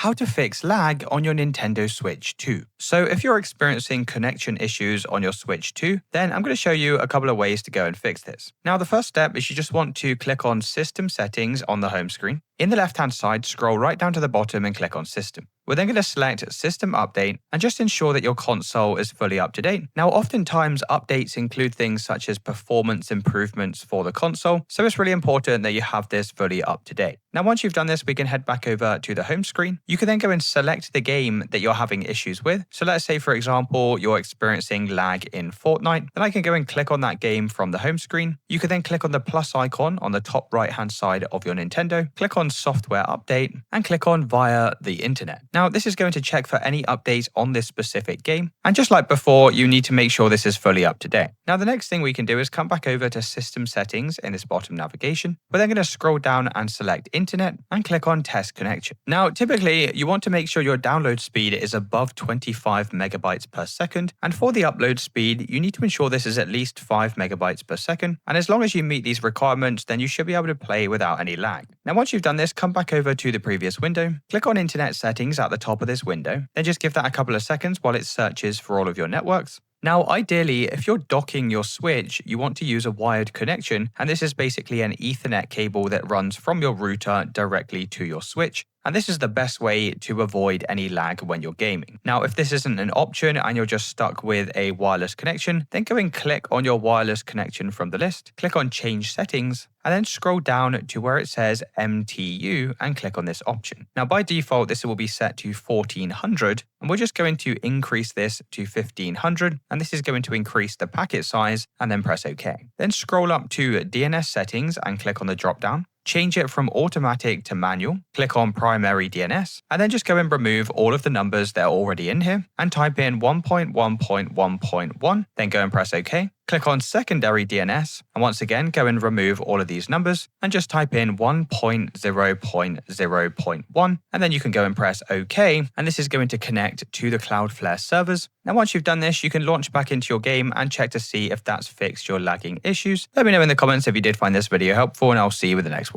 how to fix lag on your Nintendo Switch 2. So if you're experiencing connection issues on your Switch 2, then I'm going to show you a couple of ways to go and fix this. Now, the first step is you just want to click on System Settings on the home screen. In the left-hand side, scroll right down to the bottom and click on System. We're then going to select System Update and just ensure that your console is fully up to date. Now, oftentimes updates include things such as performance improvements for the console, so it's really important that you have this fully up to date. Now, once you've done this, we can head back over to the home screen. You can then go and select the game that you're having issues with. So let's say, for example, you're experiencing lag in Fortnite. Then I can go and click on that game from the home screen. You can then click on the plus icon on the top right-hand side of your Nintendo, click on Software Update, and click on Via the Internet. Now, this is going to check for any updates on this specific game. And just like before, you need to make sure this is fully up to date. Now, the next thing we can do is come back over to System Settings in this bottom navigation. We're then going to scroll down and select Internet and click on Test Connection. Now, typically, you want to make sure your download speed is above 25 megabytes per second. And for the upload speed, you need to ensure this is at least 5 megabytes per second. And as long as you meet these requirements, then you should be able to play without any lag. Now, once you've done this, come back over to the previous window, click on Internet Settings at the top of this window, then just give that a couple of seconds while it searches for all of your networks. Now, ideally, if you're docking your Switch, you want to use a wired connection, and this is basically an Ethernet cable that runs from your router directly to your Switch. And this is the best way to avoid any lag when you're gaming. Now, if this isn't an option and you're just stuck with a wireless connection, then go and click on your wireless connection from the list, click on Change Settings, and then scroll down to where it says MTU and click on this option. Now, by default, this will be set to 1400, and we're just going to increase this to 1500, and this is going to increase the packet size, and then press OK. Then scroll up to DNS settings and click on the drop down. Change it from automatic to manual, click on primary DNS, and then just go and remove all of the numbers that are already in here and type in 1.1.1.1, then go and press OK. Click on secondary DNS, and once again, go and remove all of these numbers and just type in 1.0.0.1, and then you can go and press OK, and this is going to connect to the Cloudflare servers. Now, once you've done this, you can launch back into your game and check to see if that's fixed your lagging issues. Let me know in the comments if you did find this video helpful, and I'll see you with the next one.